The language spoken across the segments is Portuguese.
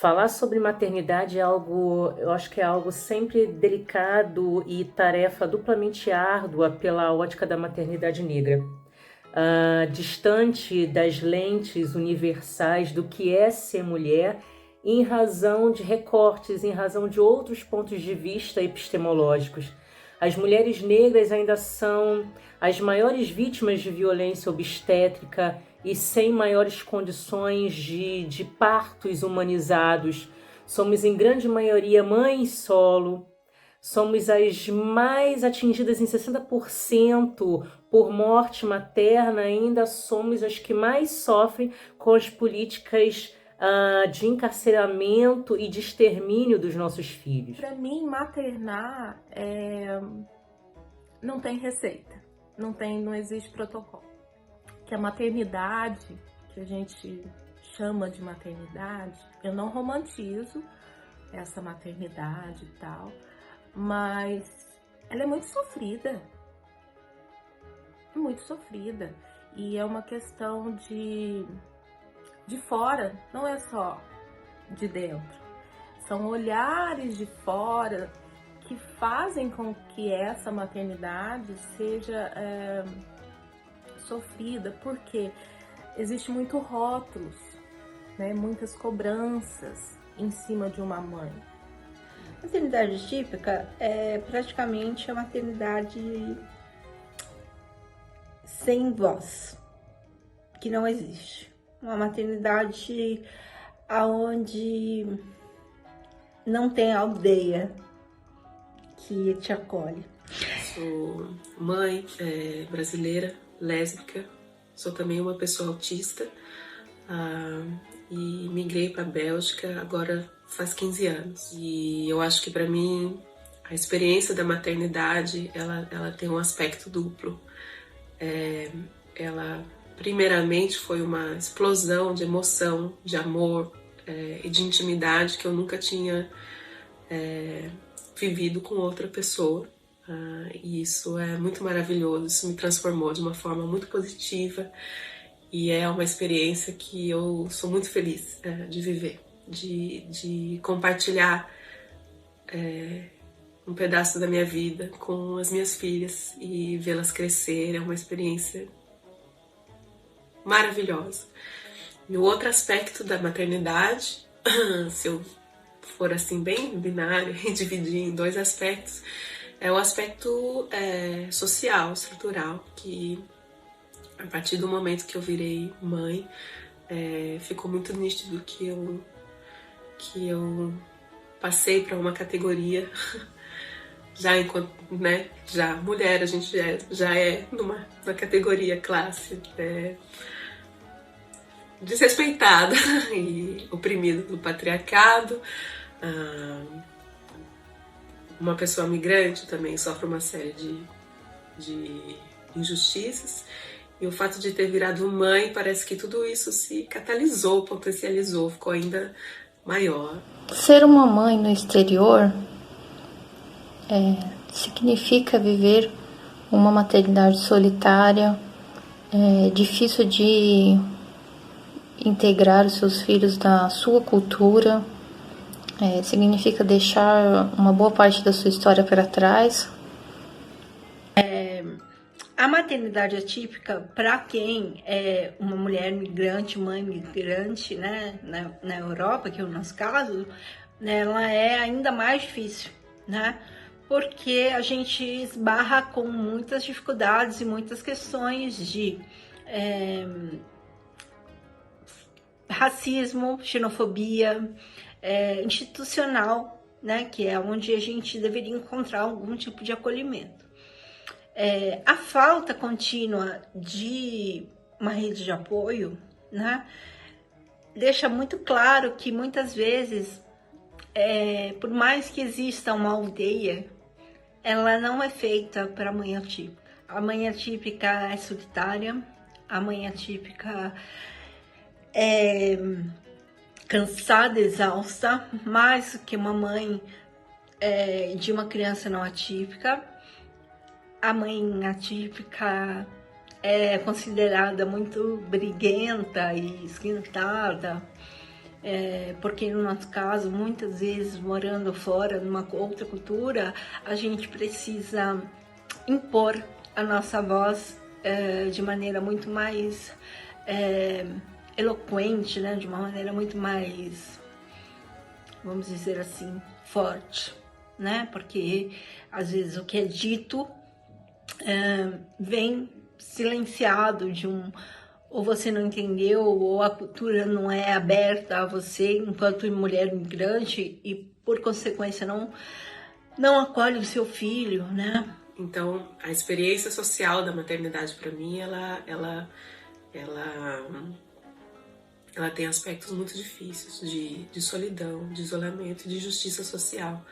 Falar sobre maternidade é algo, eu acho que é algo sempre delicado e tarefa duplamente árdua pela ótica da maternidade negra. Distante das lentes universais do que é ser mulher, em razão de recortes, em razão de outros pontos de vista epistemológicos. As mulheres negras ainda são as maiores vítimas de violência obstétrica e sem maiores condições de partos humanizados. Somos, em grande maioria, mães solo. Somos as mais atingidas em 60% por morte materna, ainda somos as que mais sofrem com as políticas de encarceramento e de extermínio dos nossos filhos. Para mim, maternar não tem receita, não existe protocolo. Que a maternidade, que a gente chama de maternidade, eu não romantizo essa maternidade e tal, mas ela é muito sofrida. Muito sofrida. E é uma questão de fora, não é só de dentro. São olhares de fora que fazem com que essa maternidade seja sofrida, porque existe muito rótulos, né, muitas cobranças em cima de uma mãe. Maternidade típica é praticamente a maternidade sem voz, que não existe. Uma maternidade onde não tem aldeia que te acolhe. Sou mãe brasileira, lésbica, sou também uma pessoa autista e migrei para a Bélgica agora faz 15 anos. E eu acho que para mim a experiência da maternidade ela tem um aspecto duplo. Ela primeiramente foi uma explosão de emoção, de amor e de intimidade que eu nunca tinha vivido com outra pessoa. E isso é muito maravilhoso, isso me transformou de uma forma muito positiva e é uma experiência que eu sou muito feliz de viver, de compartilhar um pedaço da minha vida com as minhas filhas e vê-las crescer. É uma experiência maravilhosa. E o outro aspecto da maternidade, se eu for assim bem binário e dividir em dois aspectos, é o aspecto social, estrutural, que a partir do momento que eu virei mãe, ficou muito nítido que eu passei para uma categoria, já enquanto, né, já mulher, a gente já é numa categoria classe desrespeitada e oprimida pelo patriarcado. Uma pessoa migrante também sofre uma série de injustiças. E o fato de ter virado mãe, parece que tudo isso se catalisou, potencializou, ficou ainda maior. Ser uma mãe no exterior significa viver uma maternidade solitária, difícil de integrar os seus filhos na sua cultura, significa deixar uma boa parte da sua história para trás. A maternidade atípica, para quem é uma mulher migrante, mãe migrante, né, na Europa, que é o nosso caso, né, ela é ainda mais difícil, né? Porque a gente esbarra com muitas dificuldades e muitas questões de racismo, xenofobia, institucional, né, que é onde a gente deveria encontrar algum tipo de acolhimento. A falta contínua de uma rede de apoio, né, deixa muito claro que muitas vezes, por mais que exista uma aldeia, ela não é feita para a mãe atípica. A mãe atípica é solitária, a mãe atípica é cansada, exausta, mais que uma mãe de uma criança não atípica. A mãe atípica é considerada muito briguenta e esquentada, porque no nosso caso, muitas vezes morando fora, numa outra cultura, a gente precisa impor a nossa voz de maneira muito mais eloquente, né? De uma maneira muito mais, vamos dizer assim, forte, né? Porque às vezes o que é dito vem silenciado ou você não entendeu, ou a cultura não é aberta a você enquanto mulher migrante e por consequência não acolhe o seu filho, né? Então, a experiência social da maternidade para mim, ela tem aspectos muito difíceis de solidão, de isolamento, de justiça social.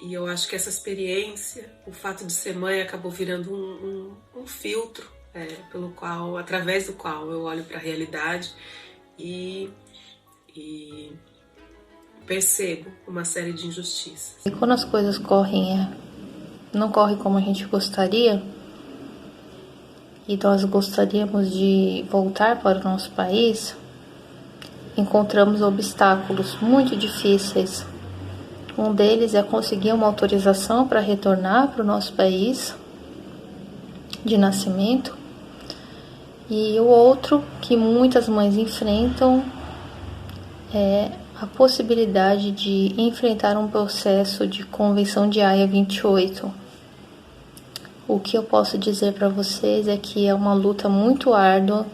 E eu acho que essa experiência, o fato de ser mãe, acabou virando um filtro através do qual eu olho para a realidade e percebo uma série de injustiças. E quando as coisas não correm como a gente gostaria, e nós gostaríamos de voltar para o nosso país, encontramos obstáculos muito difíceis. Um deles é conseguir uma autorização para retornar para o nosso país de nascimento. E o outro que muitas mães enfrentam é a possibilidade de enfrentar um processo de Convenção de Haia 28. O que eu posso dizer para vocês é que é uma luta muito árdua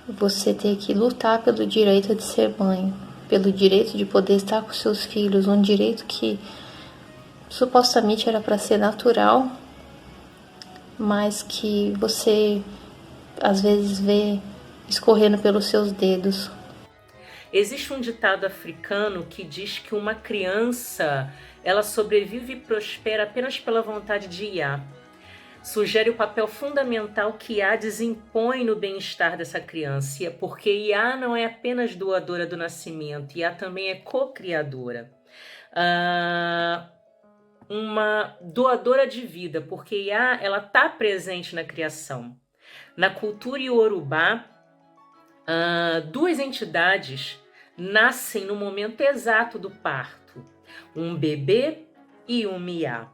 você ter que lutar pelo direito de ser mãe, pelo direito de poder estar com seus filhos, um direito que supostamente era para ser natural, mas que você às vezes vê escorrendo pelos seus dedos. Existe um ditado africano que diz que uma criança, ela sobrevive e prospera apenas pela vontade de Iá. Sugere o papel fundamental que Iá desimpõe no bem-estar dessa criança, porque Iá não é apenas doadora do nascimento, Iá também é co-criadora. Uma doadora de vida, porque Iá, ela está presente na criação. Na cultura iorubá, duas entidades nascem no momento exato do parto, um bebê e um Iá.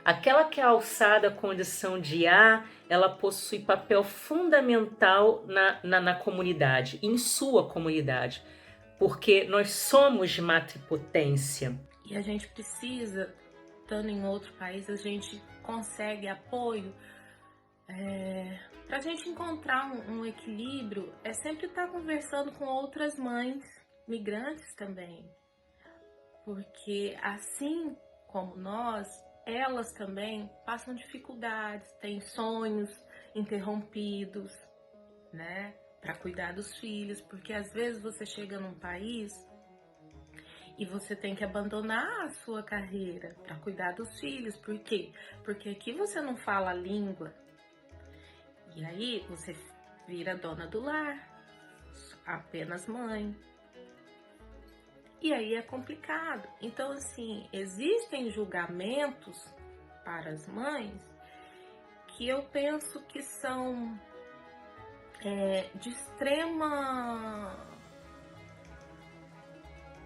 Aquela que é alçada à condição de Iá, ela possui papel fundamental na comunidade, em sua comunidade, porque nós somos matripotência. E a gente precisa, estando em outro país, a gente consegue apoio. Para a gente encontrar um equilíbrio, é sempre estar conversando com outras mães migrantes também. Porque assim como nós, elas também passam dificuldades, têm sonhos interrompidos, né? Para cuidar dos filhos, porque às vezes você chega num país e você tem que abandonar a sua carreira para cuidar dos filhos. Por quê? Porque aqui você não fala a língua. E aí você vira dona do lar, apenas mãe. E aí é complicado. Então, assim, existem julgamentos para as mães que eu penso que são de extrema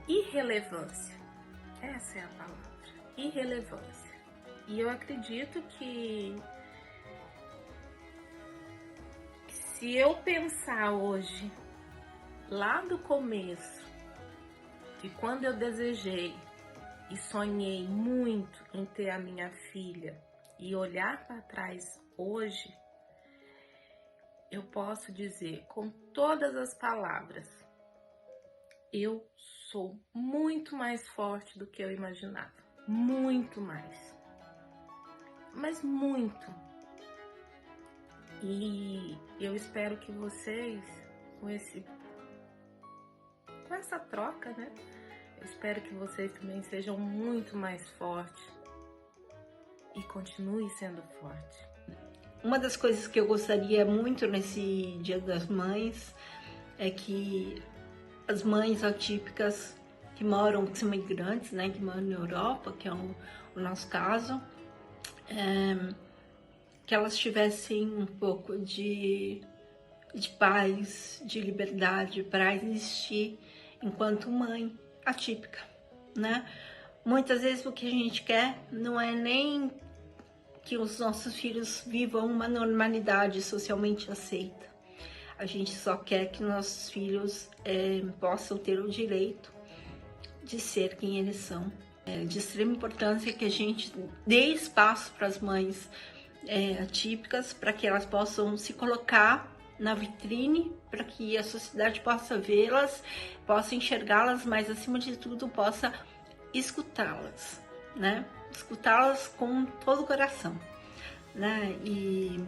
irrelevância. Essa é a palavra, irrelevância. E eu acredito que se eu pensar hoje, lá do começo, de quando eu desejei e sonhei muito em ter a minha filha e olhar para trás hoje, eu posso dizer com todas as palavras, eu sou muito mais forte do que eu imaginava, muito mais, mas muito. E eu espero que vocês, com essa troca, né? Eu espero que vocês também sejam muito mais fortes e continuem sendo fortes. Uma das coisas que eu gostaria muito nesse Dia das Mães é que as mães atípicas que são imigrantes, né, que moram na Europa, que é o nosso caso, que elas tivessem um pouco de de paz, de liberdade para existir enquanto mãe atípica, né? Muitas vezes o que a gente quer não é nem que os nossos filhos vivam uma normalidade socialmente aceita. A gente só quer que nossos filhos possam ter o direito de ser quem eles são. É de extrema importância que a gente dê espaço para as mães atípicas, para que elas possam se colocar na vitrine, para que a sociedade possa vê-las, possa enxergá-las, mas acima de tudo possa escutá-las, né? Escutá-las com todo o coração, né? E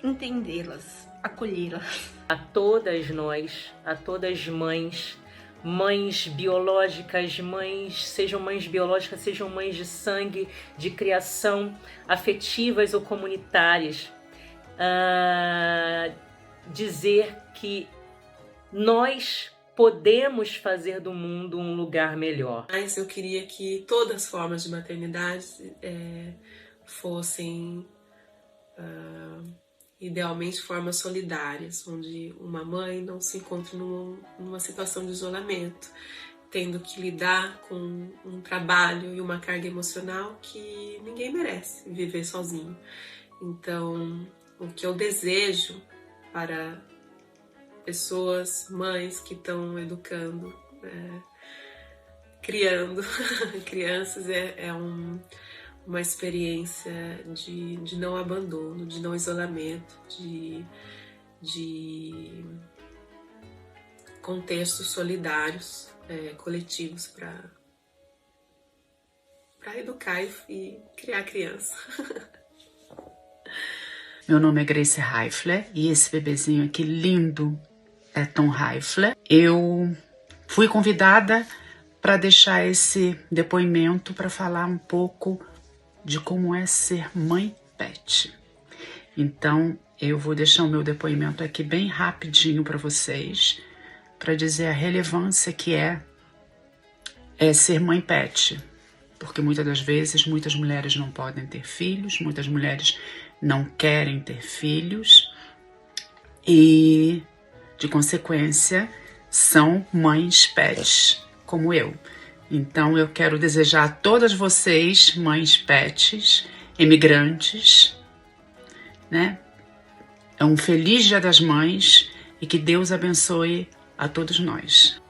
entendê-las, acolhê-las. A todas nós, a todas mães, mães biológicas, sejam mães biológicas, sejam mães de sangue, de criação, afetivas ou comunitárias, dizer que nós podemos fazer do mundo um lugar melhor. Mas eu queria que todas as formas de maternidade fossem idealmente formas solidárias, onde uma mãe não se encontre numa situação de isolamento, tendo que lidar com um trabalho e uma carga emocional que ninguém merece viver sozinho. Então, o que eu desejo para pessoas, mães que estão educando, criando crianças, uma experiência de não abandono, de não isolamento, de contextos solidários, coletivos para educar e criar criança. Meu nome é Grace Reifler e esse bebezinho aqui lindo é Tom Reifler. Eu fui convidada para deixar esse depoimento para falar um pouco de como é ser mãe pet. Então, eu vou deixar o meu depoimento aqui bem rapidinho para vocês, para dizer a relevância que é ser mãe pet. Porque muitas das vezes, muitas mulheres não podem ter filhos, muitas mulheres não querem ter filhos e, de consequência, são mães pets, como eu. Então, eu quero desejar a todas vocês, mães pets, imigrantes, né? Um feliz Dia das Mães e que Deus abençoe a todos nós.